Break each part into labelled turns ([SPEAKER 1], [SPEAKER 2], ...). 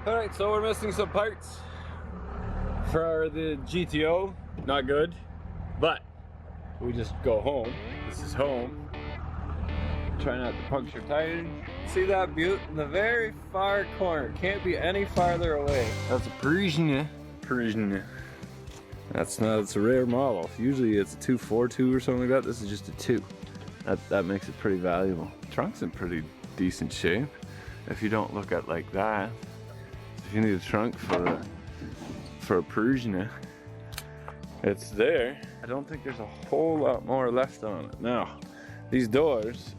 [SPEAKER 1] Alright, so we're missing some parts for the GTO. Not good, but we just go home. This is home. Try not to puncture tires. See that butte in the very far corner? Can't be any farther away. That's a Parisian. That's a rare model. Usually it's a 242 or something like that. This is just a 2. That makes it pretty valuable. The trunk's in pretty decent shape. If you don't look at like that, if you need a trunk for a Parisian, it's there. I don't think there's a whole lot more left on it. Now, these doors,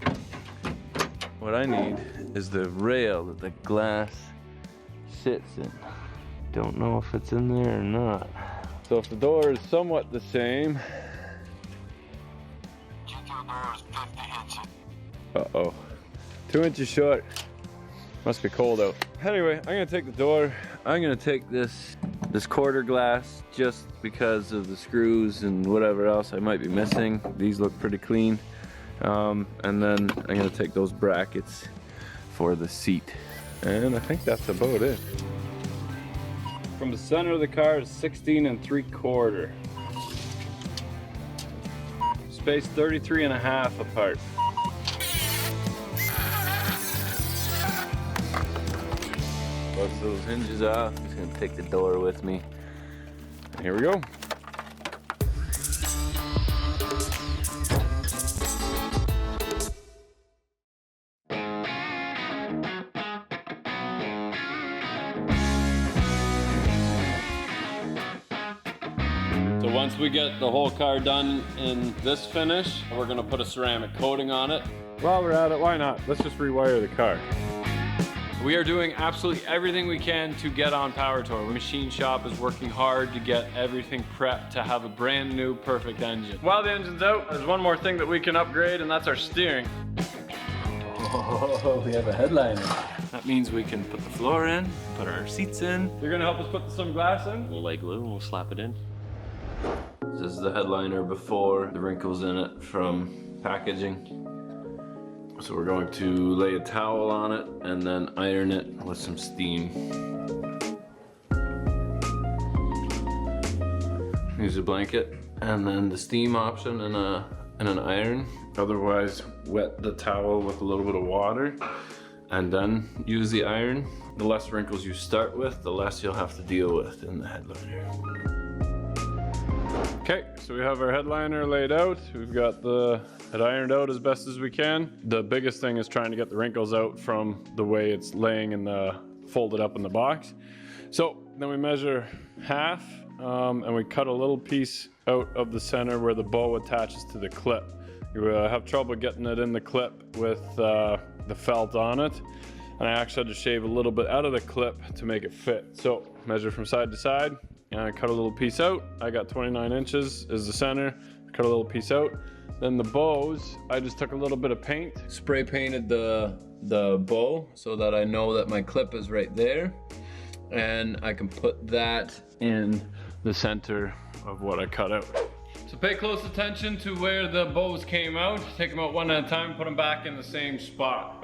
[SPEAKER 1] what I need is the rail that the glass sits in. Don't know if it's in there or not. So if the door is somewhat the same.
[SPEAKER 2] GTO door is 50 inches.
[SPEAKER 1] Uh-oh. 2 inches short. Must be cold out. Anyway, I'm gonna take the door. I'm gonna take this quarter glass just because of the screws and whatever else I might be missing. These look pretty clean. And then I'm gonna take those brackets for the seat. And I think that's about it. From the center of the car is 16 3/4. Space 33.5 apart. Bust those hinges off. I'm just gonna take the door with me. Here we go. So once we get the whole car done in this finish, we're gonna put a ceramic coating on it. While we're at it, why not? Let's just rewire the car. We are doing absolutely everything we can to get on Power Tour. The machine shop is working hard to get everything prepped to have a brand new, perfect engine. While the engine's out, there's one more thing that we can upgrade, and that's our steering.
[SPEAKER 3] Oh, we have a headliner.
[SPEAKER 1] That means we can put the floor in, put our seats in. You're gonna help us put some glass in?
[SPEAKER 3] We'll lay glue and we'll slap it in.
[SPEAKER 1] This is the headliner before the wrinkles in it from packaging. So we're going to lay a towel on it and then iron it with some steam. Use a blanket and then the steam option and an iron. Otherwise, wet the towel with a little bit of water and then use the iron. The less wrinkles you start with, the less you'll have to deal with in the headliner. Okay, so we have our headliner laid out. We've got it ironed out as best as we can. The biggest thing is trying to get the wrinkles out from the way it's laying folded up in the box. So then we measure half and we cut a little piece out of the center where the bow attaches to the clip. You have trouble getting it in the clip with the felt on it. And I actually had to shave a little bit out of the clip to make it fit. So measure from side to side. And I cut a little piece out. I got 29 inches is the center. Cut a little piece out. Then the bows, I just took a little bit of paint, spray painted the bow so that I know that my clip is right there. And I can put that in the center of what I cut out. So pay close attention to where the bows came out. Take them out one at a time, put them back in the same spot.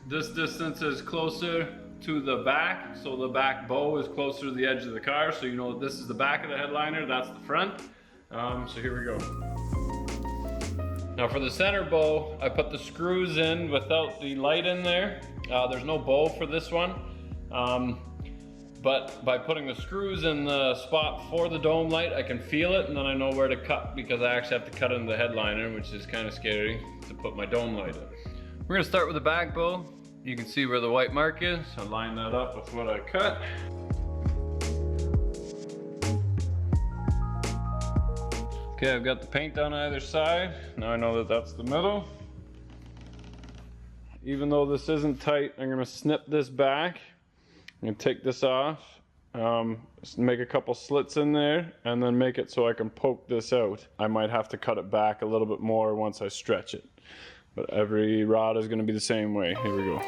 [SPEAKER 1] This distance is closer to the back, so the back bow is closer to the edge of the car, so you know this is the back of the headliner, that's the front. So here we go. Now for the center bow, I put the screws in without the light in there. There's no bow for this one, but by putting the screws in the spot for the dome light, I can feel it, and then I know where to cut, because I actually have to cut into the headliner, which is kind of scary to put my dome light in. We're gonna start with the back bow. You can see where the white mark is. So line that up with what I cut. Okay, I've got the paint on either side. Now I know that that's the middle. Even though this isn't tight, I'm gonna snip this back. I'm gonna take this off, make a couple slits in there, and then make it so I can poke this out. I might have to cut it back a little bit more once I stretch it. But every rod is going to be the same way. Here we go.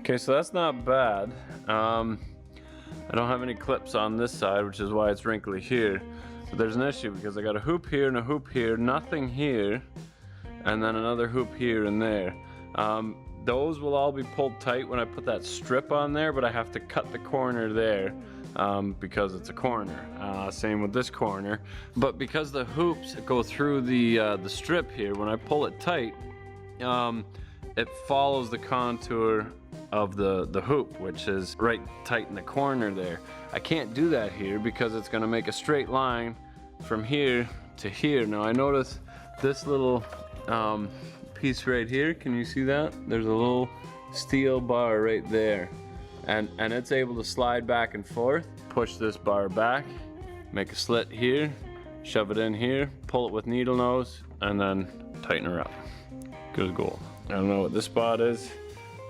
[SPEAKER 1] Okay, so that's not bad. I don't have any clips on this side, which is why it's wrinkly here. But there's an issue because I got a hoop here and a hoop here, nothing here, and then another hoop here and there. Those will all be pulled tight when I put that strip on there, but I have to cut the corner there because it's a corner. Same with this corner. But because the hoops go through the strip here, when I pull it tight, it follows the contour of the hoop, which is right tight in the corner there. I can't do that here because it's going to make a straight line from here to here. Now I notice this little piece right here, can you see that? There's a little steel bar right there, and it's able to slide back and forth. Push this bar back, make a slit here, shove it in here, pull it with needle nose, and then tighten her up. Good as gold. I don't know what this spot is.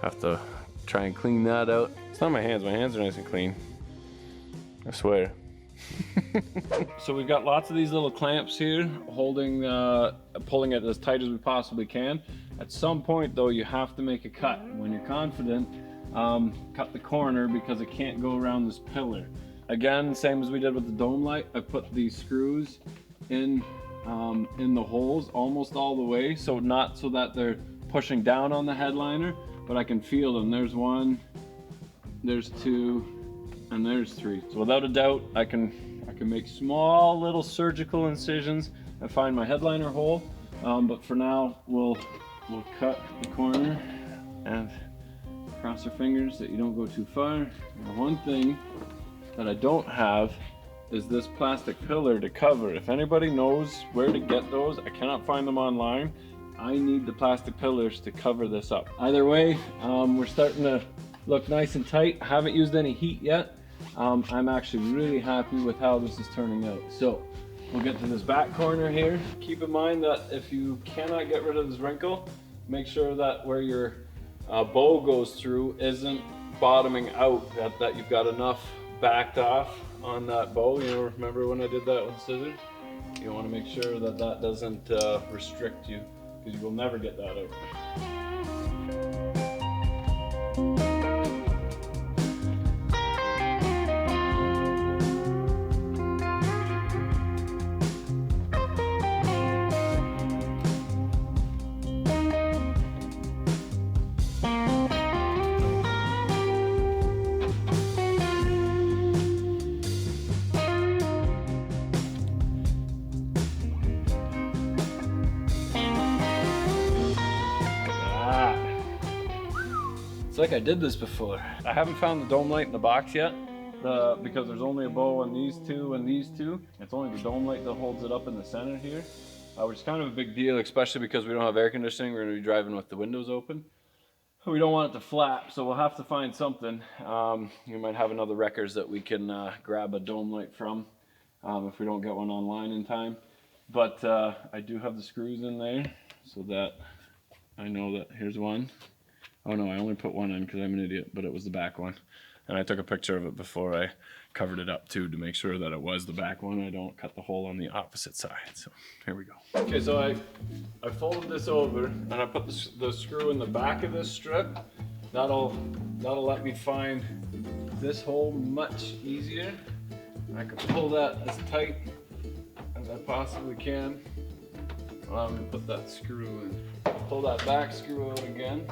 [SPEAKER 1] Have to try and clean that out. It's not my hands are nice and clean, I swear. So we've got lots of these little clamps here holding, pulling it as tight as we possibly can. At some point though, you have to make a cut. When you're confident, cut the corner because it can't go around this pillar. Again, same as we did with the dome light, I put these screws in the holes almost all the way, so not so that they're pushing down on the headliner, but I can feel them. There's one, there's two, and there's three. So without a doubt, I can make small little surgical incisions and find my headliner hole. But for now, we'll cut the corner and cross our fingers that you don't go too far. Now, one thing that I don't have is this plastic pillar to cover. If anybody knows where to get those, I cannot find them online. I need the plastic pillars to cover this up. Either way, we're starting to look nice and tight. I haven't used any heat yet. I'm actually really happy with how this is turning out. So we'll get to this back corner here. Keep in mind that if you cannot get rid of this wrinkle, make sure that where your bow goes through isn't bottoming out, that you've got enough backed off on that bow. You know, remember when I did that with scissors? You want to make sure that that doesn't restrict you, because you will never get that out. It's like I did this before. I haven't found the dome light in the box yet because there's only a bow on these two and these two. It's only the dome light that holds it up in the center here, which is kind of a big deal, especially because we don't have air conditioning. We're going to be driving with the windows open. We don't want it to flap, so we'll have to find something. We might have another Wreckers that we can grab a dome light from if we don't get one online in time. But I do have the screws in there so that I know that here's one. Oh no, I only put one in because I'm an idiot, but it was the back one. And I took a picture of it before I covered it up too to make sure that it was the back one. I don't cut the hole on the opposite side. So here we go. Okay, so I folded this over and I put the screw in the back of this strip. That'll let me find this hole much easier. I can pull that as tight as I possibly can. I'm gonna put that screw in. Pull that back screw out again.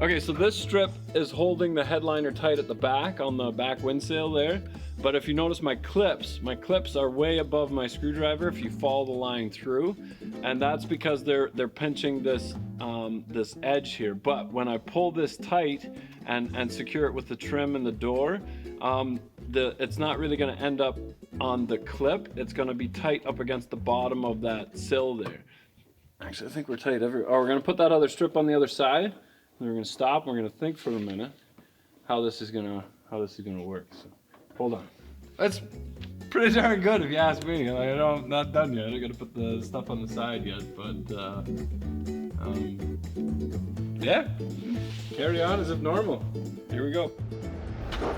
[SPEAKER 1] Okay, so this strip is holding the headliner tight at the back on the back windsail there. But if you notice my clips are way above my screwdriver if you follow the line through. And that's because they're pinching this this edge here. But when I pull this tight and secure it with the trim and the door, it's not really gonna end up on the clip. It's gonna be tight up against the bottom of that sill there. Actually, I think we're tight everywhere. Oh, we're gonna put that other strip on the other side. We're gonna stop and we're gonna think for a minute how this is gonna work. So hold on. That's pretty darn good if you ask me. Like, I'm not done yet. I gotta put the stuff on the side yet, but yeah, carry on as if normal. Here we go.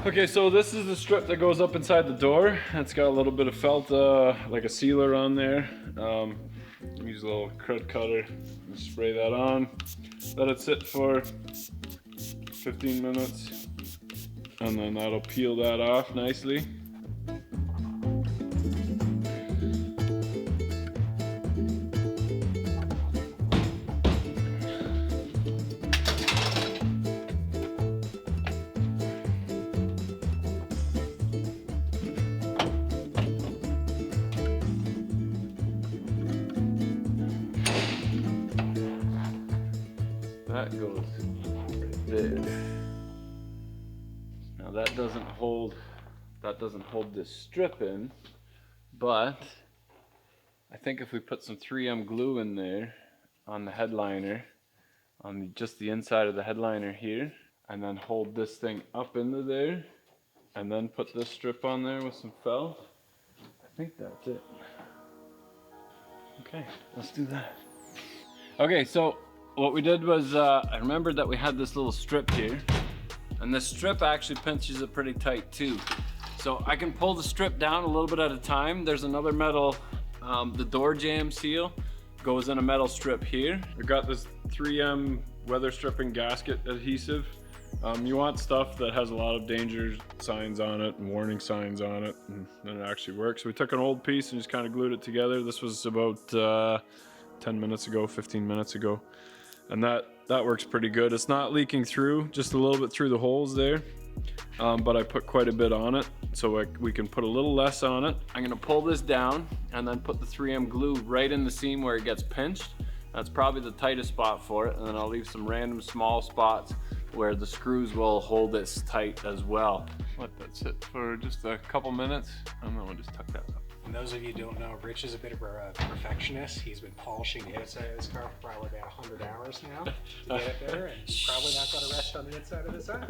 [SPEAKER 1] Okay, so this is the strip that goes up inside the door. It's got a little bit of felt, like a sealer on there. Use a little crud cutter and spray that on. Let it sit for 15 minutes, and then that'll peel that off nicely. That goes there. Now that doesn't hold this strip in, but I think if we put some 3M glue in there on the headliner, on just the inside of the headliner here, and then hold this thing up into there, and then put this strip on there with some felt, I think that's it. Okay, let's do that. Okay, so what we did was, I remembered that we had this little strip here, and this strip actually pinches it pretty tight too. So I can pull the strip down a little bit at a time. There's another metal, the door jamb seal goes in a metal strip here. We got this 3M weather stripping gasket adhesive. You want stuff that has a lot of danger signs on it and warning signs on it, and then it actually works. So we took an old piece and just kind of glued it together. This was about 10 minutes ago, 15 minutes ago. And that works pretty good. It's not leaking through, just a little bit through the holes there. But I put quite a bit on it, so we can put a little less on it. I'm gonna pull this down and then put the 3M glue right in the seam where it gets pinched. That's probably the tightest spot for it. And then I'll leave some random small spots where the screws will hold this tight as well. Let that sit for just a couple minutes, and then we'll just tuck that up.
[SPEAKER 4] And those of you who don't know, Rich is a bit of a perfectionist. He's been polishing the outside of his car for probably about 100 hours now to get it there, and he's probably not going to rest on the inside of his eye.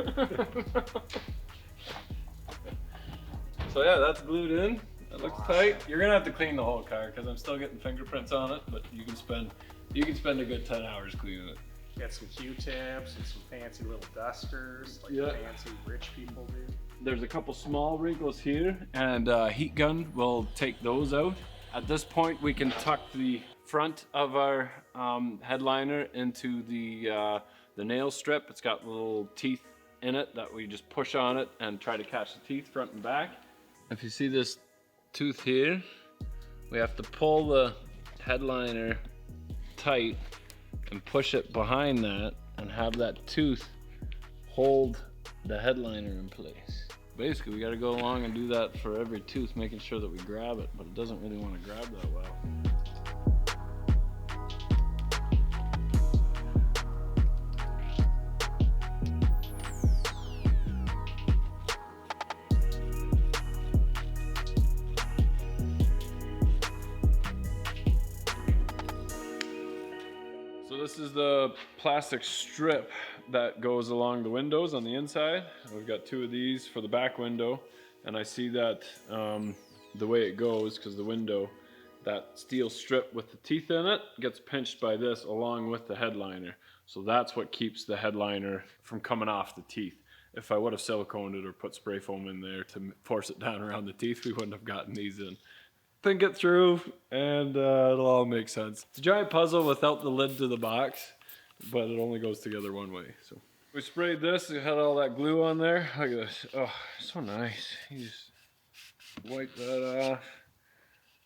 [SPEAKER 1] So yeah, that's glued in. It looks tight. You're gonna have to clean the whole car because I'm still getting fingerprints on it, but you can spend a good 10 hours cleaning it.
[SPEAKER 4] Get some Q-tips and some fancy little dusters, like fancy rich people do.
[SPEAKER 1] There's a couple small wrinkles here, and heat gun will take those out. At this point, we can tuck the front of our headliner into the nail strip. It's got little teeth in it that we just push on it and try to catch the teeth front and back. If you see this tooth here, we have to pull the headliner tight and push it behind that and have that tooth hold the headliner in place. Basically, we got to go along and do that for every tooth, making sure that we grab it, but it doesn't really want to grab that well. So this is the plastic strip that goes along the windows on the inside. We've got two of these for the back window, and I see that the way it goes, because the window, that steel strip with the teeth in it gets pinched by this along with the headliner. So that's what keeps the headliner from coming off the teeth. If I would have siliconed it or put spray foam in there to force it down around the teeth, we wouldn't have gotten these in. Think it through, and it'll all make sense. It's a giant puzzle without the lid to the box, but it only goes together one way. So we sprayed this, it had all that glue on there. Look at this. Oh, so nice. You just wipe that off.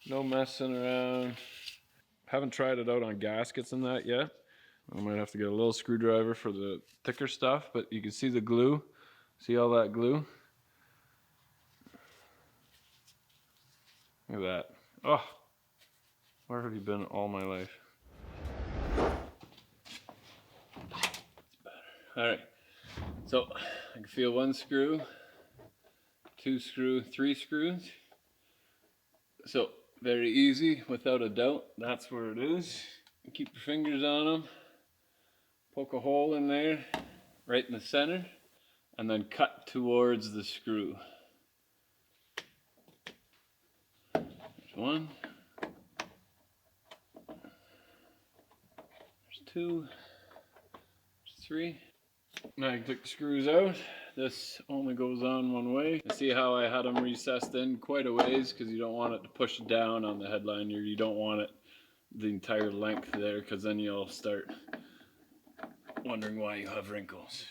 [SPEAKER 1] No messing around. Haven't tried it out on gaskets and that yet. I might have to get a little screwdriver for the thicker stuff, but you can see the glue. See all that glue? Look at that. Oh, where have you been all my life? All right, so I can feel 1 screw, 2 screw, 3 screws. So very easy, without a doubt, that's where it is. Keep your fingers on them, poke a hole in there, right in the center, and then cut towards the screw. There's 1. There's 2. There's 3. Now I can take the screws out. This only goes on one way. You see how I had them recessed in quite a ways because you don't want it to push down on the headliner. You don't want it the entire length there because then you'll start wondering why you have wrinkles.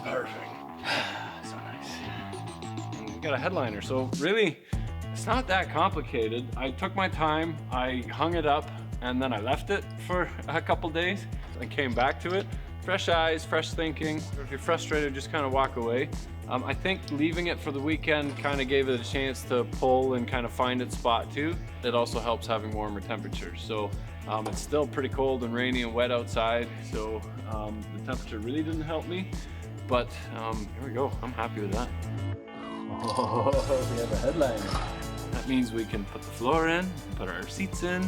[SPEAKER 1] Perfect. So nice. And we got a headliner, so really, it's not that complicated. I took my time, I hung it up, and then I left it for a couple days. I came back to it. Fresh eyes, fresh thinking. If you're frustrated, just kind of walk away. I think leaving it for the weekend kind of gave it a chance to pull and kind of find its spot too. It also helps having warmer temperatures. So it's still pretty cold and rainy and wet outside, so the temperature really didn't help me. But here we go, I'm happy with that.
[SPEAKER 3] Oh, we have a headliner.
[SPEAKER 1] That means we can put the floor in, put our seats in.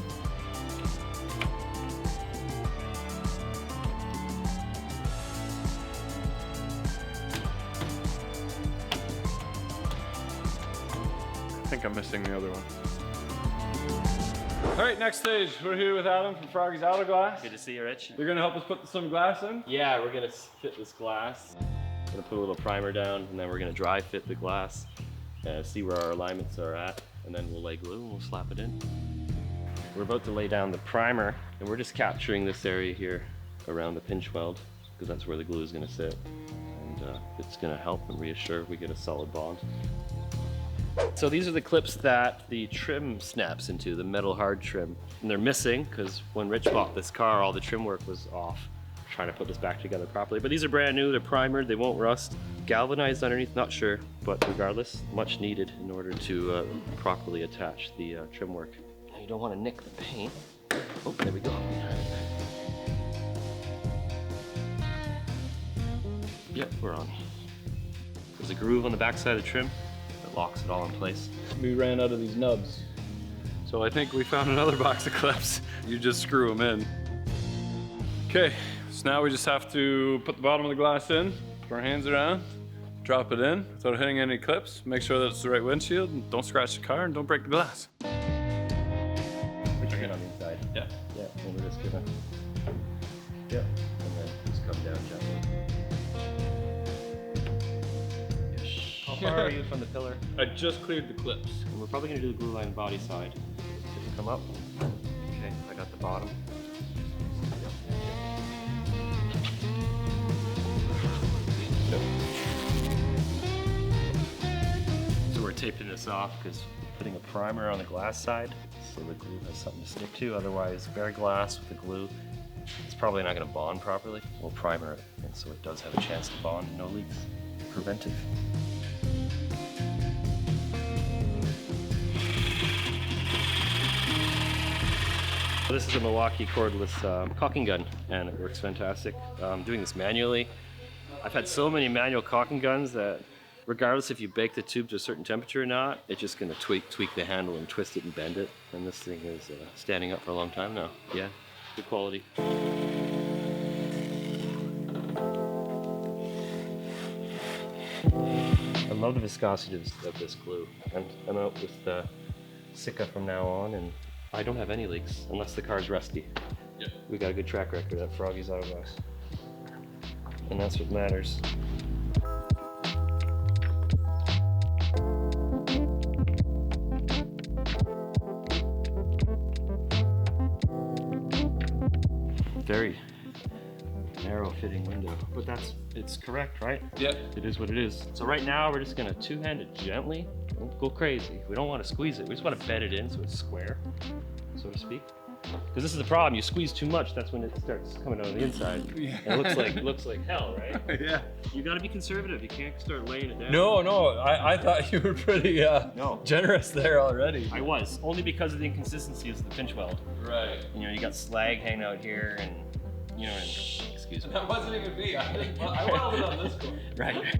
[SPEAKER 1] I think I'm missing the other one. All right, next stage. We're here with Adam from Froggy's Auto Glass.
[SPEAKER 3] Good to see you, Rich.
[SPEAKER 1] You're gonna help us put some glass in?
[SPEAKER 3] Yeah, we're gonna fit this glass. We're gonna put a little primer down, and then we're gonna dry fit the glass, see where our alignments are at, and then we'll lay glue and we'll slap it in. We're about to lay down the primer, and we're just capturing this area here around the pinch weld, because that's where the glue is gonna sit. And it's gonna help and reassure we get a solid bond. So these are the clips that the trim snaps into, the metal hard trim. And they're missing because when Rich bought this car, all the trim work was off. Trying to put this back together properly. But these are brand new, they're primered, they won't rust. Galvanized underneath, not sure, but regardless, much needed in order to properly attach the trim work. Now you don't want to nick the paint. Oh, there we go. Yep, we're on. There's a groove on the back side of the trim that locks it all in place.
[SPEAKER 1] We ran out of these nubs. So I think we found another box of clips. You just screw them in. Okay, so now we just have to put the bottom of the glass in, put our hands around, drop it in without hitting any clips, make sure that it's the right windshield, and don't scratch the car and don't break the glass.
[SPEAKER 3] Put your hand on the inside.
[SPEAKER 1] Yeah.
[SPEAKER 3] Yeah, and we're just gonna, yep, and then just come down gently. How far are you from the pillar?
[SPEAKER 1] I just cleared the clips.
[SPEAKER 3] And we're probably gonna do the glue line body side. So you come up. Okay, I got the bottom. So we're taping this off because we're putting a primer on the glass side so the glue has something to stick to. Otherwise, bare glass with the glue, it's probably not going to bond properly. We'll primer it, and so it does have a chance to bond. No leaks. Preventive. This is a Milwaukee cordless caulking gun, and it works fantastic. I'm doing this manually. I've had so many manual caulking guns that regardless if you bake the tube to a certain temperature or not, it's just going to tweak the handle and twist it and bend it. And this thing is standing up for a long time now. Yeah, good quality. I love the viscosity of this glue. And I'm out with Sika from now on, and I don't have any leaks unless the car's rusty.
[SPEAKER 1] Yeah.
[SPEAKER 3] We got a good track record at Froggy's Auto Glass. And that's what matters. Very narrow fitting window, but it's correct, right?
[SPEAKER 1] Yep.
[SPEAKER 3] It is what it is. So right now we're just gonna two-hand it gently. Don't go crazy. We don't want to squeeze it. We just want to bed it in so it's square, so to speak. Because this is the problem. You squeeze too much, that's when it starts coming out on the inside.
[SPEAKER 1] Yeah.
[SPEAKER 3] And it looks like hell, right?
[SPEAKER 1] Yeah.
[SPEAKER 3] You got to be conservative. You can't start laying it down.
[SPEAKER 1] No, I thought you were pretty generous there already.
[SPEAKER 3] I was only because of the inconsistency of the pinch weld.
[SPEAKER 1] Right.
[SPEAKER 3] You know, you got slag hanging out here, and you know, excuse me.
[SPEAKER 1] That wasn't even me. I welded on this one.
[SPEAKER 3] Right.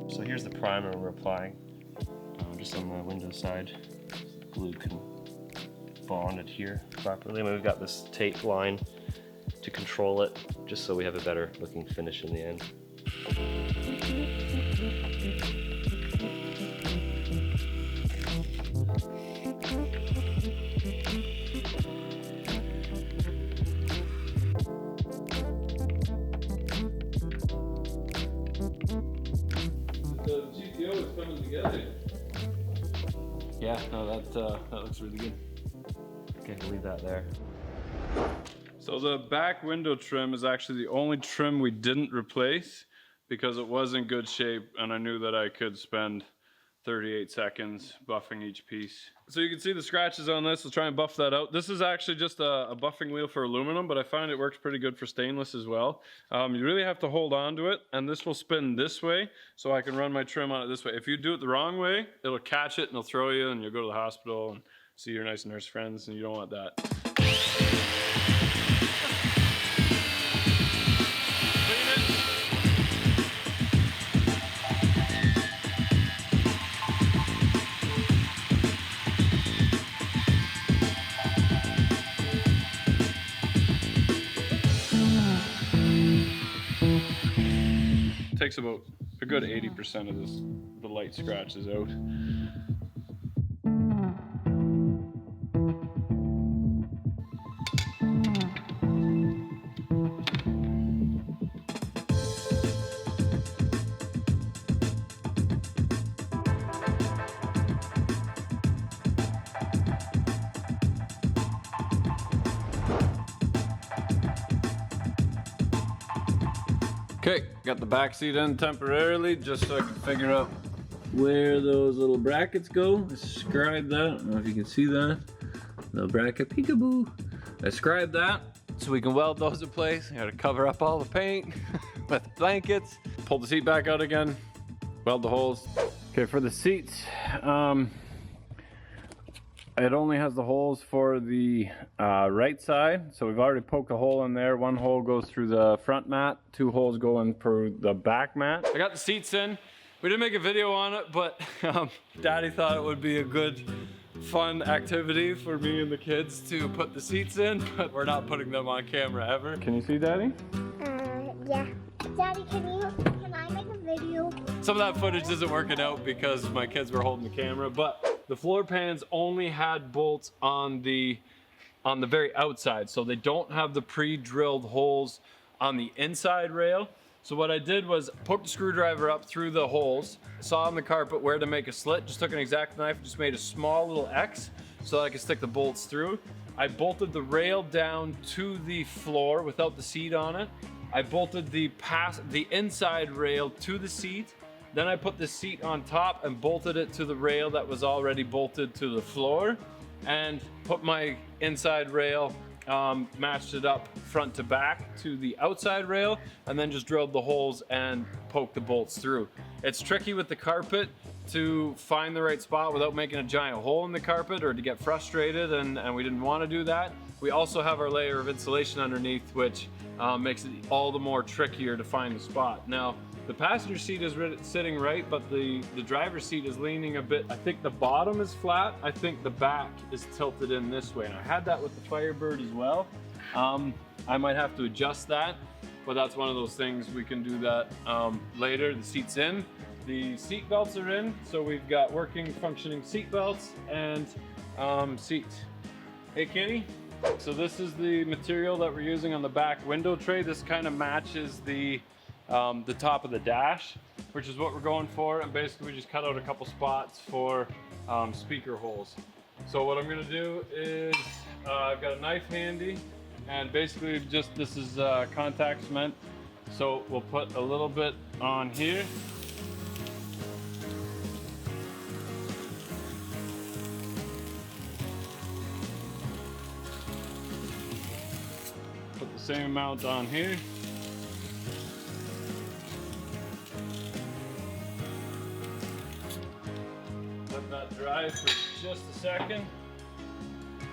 [SPEAKER 3] So here's the primer we're applying, just on the window side. glue can bond adhere properly. And we've got this tape line to control it, just so we have a better looking finish in the end.
[SPEAKER 1] The GTO is coming together. Yeah, no, that looks really good.
[SPEAKER 3] Okay, we'll leave that there.
[SPEAKER 1] So the back window trim is actually the only trim we didn't replace because it was in good shape and I knew that I could spend 38 seconds buffing each piece. So you can see the scratches on this. We'll try and buff that out. This is actually just a buffing wheel for aluminum, but I find it works pretty good for stainless as well. You really have to hold on to it, and this will spin this way, so I can run my trim on it this way. If you do it the wrong way, it'll catch it and it'll throw you, and you'll go to the hospital and see your nice nurse friends, and you don't want that. Takes about a good 80% of the light scratches out. Okay, got the back seat in temporarily just so I can figure out where those little brackets go. I scribed that. I don't know if you can see that. Little bracket, peekaboo. I scribed that so we can weld those in place. I gotta cover up all the paint with blankets. Pull the seat back out again, weld the holes. Okay, for the seats, it only has the holes for the right side, so we've already poked a hole in there. One hole goes through the front mat, 2 holes go in for the back mat. I got the seats in. We didn't make a video on it, but Daddy thought it would be a good, fun activity for me and the kids to put the seats in, but we're not putting them on camera ever. Can you see Daddy?
[SPEAKER 5] Yeah. Daddy, can I make a video?
[SPEAKER 1] Some of that footage isn't working out because my kids were holding the camera, but the floor pans only had bolts on the very outside, so they don't have the pre-drilled holes on the inside rail. So what I did was poke the screwdriver up through the holes, saw on the carpet where to make a slit, just took an X-Acto knife, just made a small little X so that I could stick the bolts through. I bolted the rail down to the floor without the seat on it. I bolted the inside rail to the seat. Then I put the seat on top and bolted it to the rail that was already bolted to the floor, and put my inside rail, matched it up front to back to the outside rail, and then just drilled the holes and poked the bolts through. It's tricky with the carpet to find the right spot without making a giant hole in the carpet or to get frustrated, and we didn't want to do that. We also have our layer of insulation underneath, which makes it all the more trickier to find the spot. Now, the passenger seat is sitting right, but the driver's seat is leaning a bit. I think the bottom is flat. I think the back is tilted in this way. And I had that with the Firebird as well. I might have to adjust that, but that's one of those things. We can do that later. The seat's in. The seat belts are in. So we've got working, functioning seat belts and seat. Hey, Kenny? So this is the material that we're using on the back window tray. This kind of matches the top of the dash, which is what we're going for, and basically we just cut out a couple spots for speaker holes. So what I'm gonna do is I've got a knife handy, and basically just this is contact cement, so we'll put a little bit on here. Put the same amount on here. Let that dry for just a second.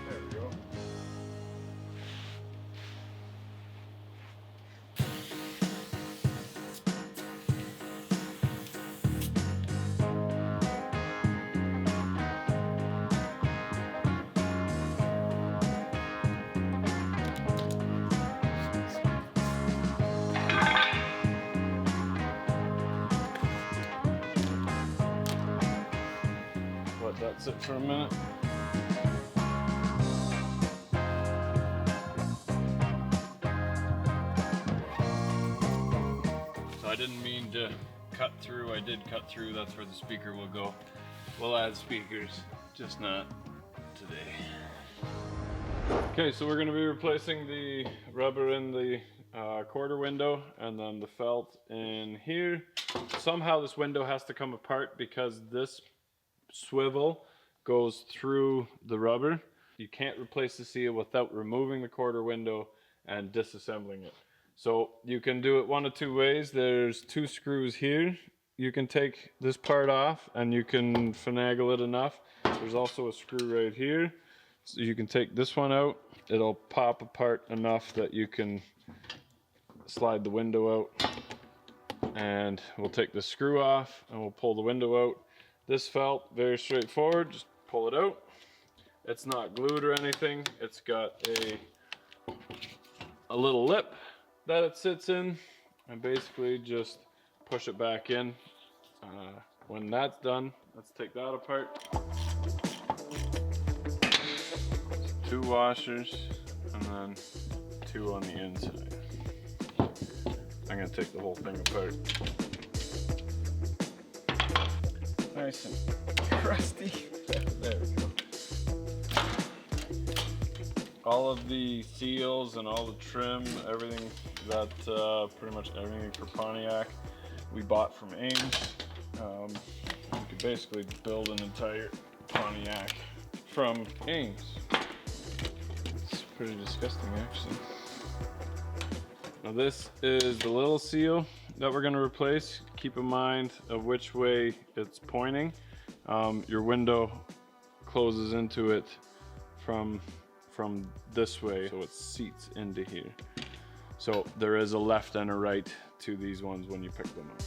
[SPEAKER 1] There we go. that sit for a minute. So I didn't mean to cut through. I did cut through. That's where the speaker will go. We'll add speakers, just not today. Okay, so we're going to be replacing the rubber in the quarter window and then the felt in here. Somehow this window has to come apart because this swivel goes through the rubber. You can't replace the seal without removing the quarter window and disassembling it. So you can do it one of two ways. There's 2 screws here. You can take this part off and you can finagle it enough. There's also a screw right here. So you can take this one out. It'll pop apart enough that you can slide the window out. And we'll take the screw off and we'll pull the window out. This felt, very straightforward, just pull it out. It's not glued or anything. It's got a little lip that it sits in, and basically just push it back in. When that's done, let's take that apart. 2 washers and then 2 on the inside. I'm gonna take the whole thing apart. Nice and crusty. There we go. All of the seals and all the trim, everything that, pretty much everything for Pontiac, we bought from Ames. You could basically build an entire Pontiac from Ames. It's pretty disgusting, actually. Now this is the little seal that we're going to replace. Keep in mind of which way it's pointing. Your window closes into it from this way, so it seats into here. So there is a left and a right to these ones when you pick them up.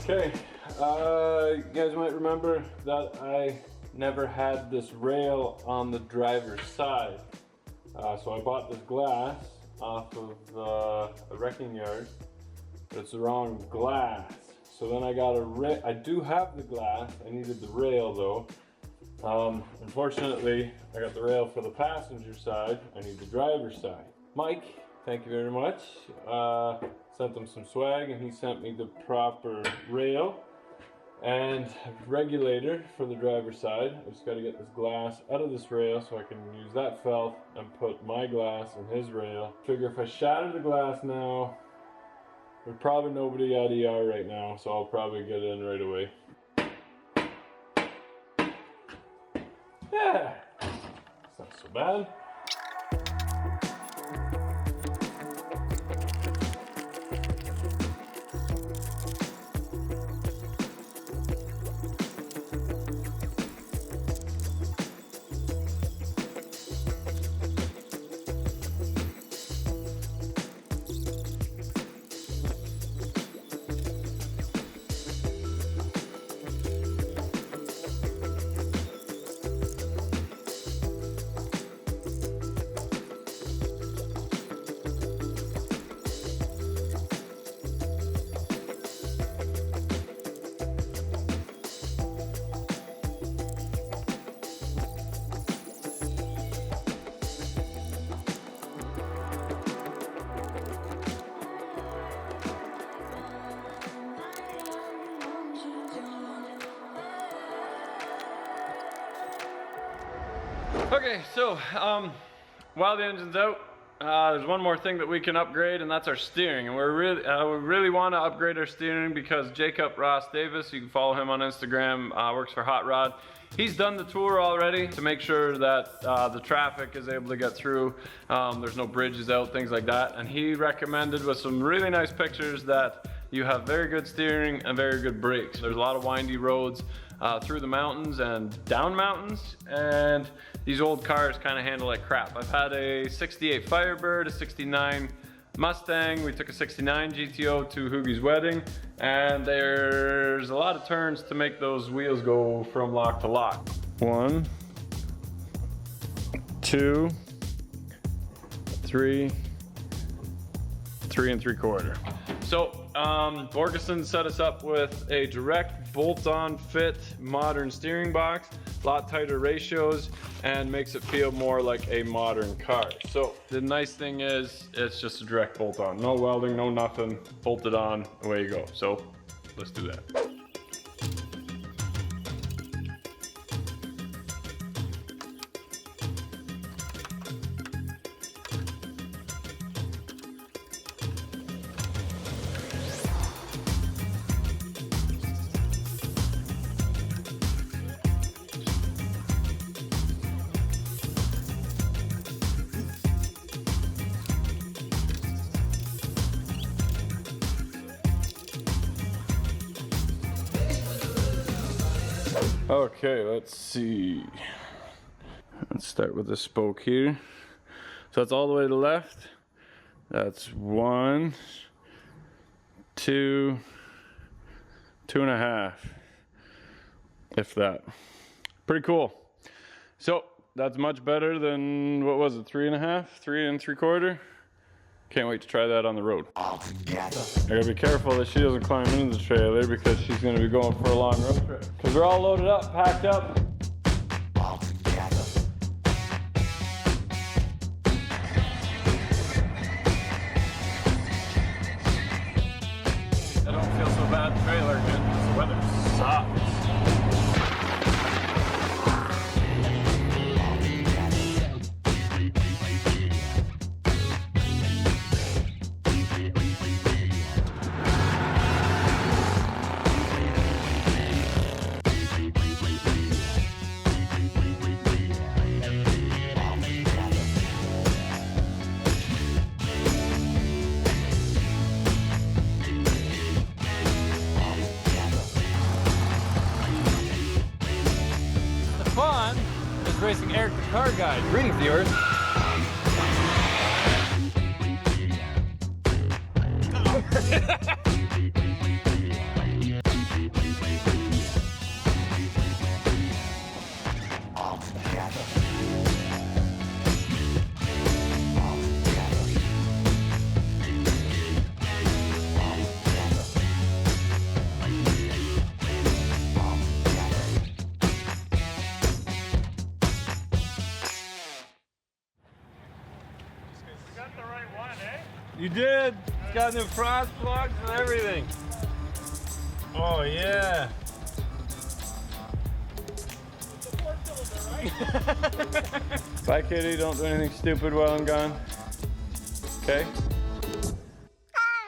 [SPEAKER 1] Okay, you guys might remember that I never had this rail on the driver's side. So I bought this glass off of a wrecking yard, but it's the wrong glass. So then I got I do have the glass, I needed the rail though. Unfortunately, I got the rail for the passenger side, I need the driver's side. Mike, thank you very much. Sent him some swag and he sent me the proper rail and regulator for the driver's side. I just got to get this glass out of this rail so I can use that felt and put my glass in his rail. Figure if I shatter the glass now, there's probably nobody at ER right now, so I'll probably get in right away. Yeah, it's not so bad. Okay, so while the engine's out, there's one more thing that we can upgrade, and that's our steering. And we really want to upgrade our steering because Jacob Ross Davis, you can follow him on Instagram, works for Hot Rod. He's done the tour already to make sure that the traffic is able to get through. There's no bridges out, things like that. And he recommended with some really nice pictures that you have very good steering and very good brakes. There's a lot of windy roads through the mountains and down mountains, and these old cars kind of handle like crap. I've had a 68 Firebird, a 69 Mustang. We took a 69 GTO to Hoogie's wedding, and there's a lot of turns to make those wheels go from lock to lock. 1, 2, 3, 3 3/4. So Borgeson set us up with a direct bolt-on fit modern steering box, a lot tighter ratios, and makes it feel more like a modern car. So the nice thing is it's just a direct bolt-on, no welding, no nothing, bolted on, away you go. So let's do that. Okay, let's see. Let's start with the spoke here. So that's all the way to the left. That's 1, 2, 2.5, if that. Pretty cool. So that's much better than, what was it, 3.5, 3 3/4? Can't wait to try that on the road. I gotta be careful that she doesn't climb into the trailer because she's gonna be going for a long road trip. Because we're all loaded up, packed up. I don't feel so bad trailer because the weather sucks. Fun is racing Eric the Car Guy. Greetings, viewers. You did! It's got new frost plugs and everything. Oh yeah! Bye Kitty, don't do anything stupid while I'm gone. Okay?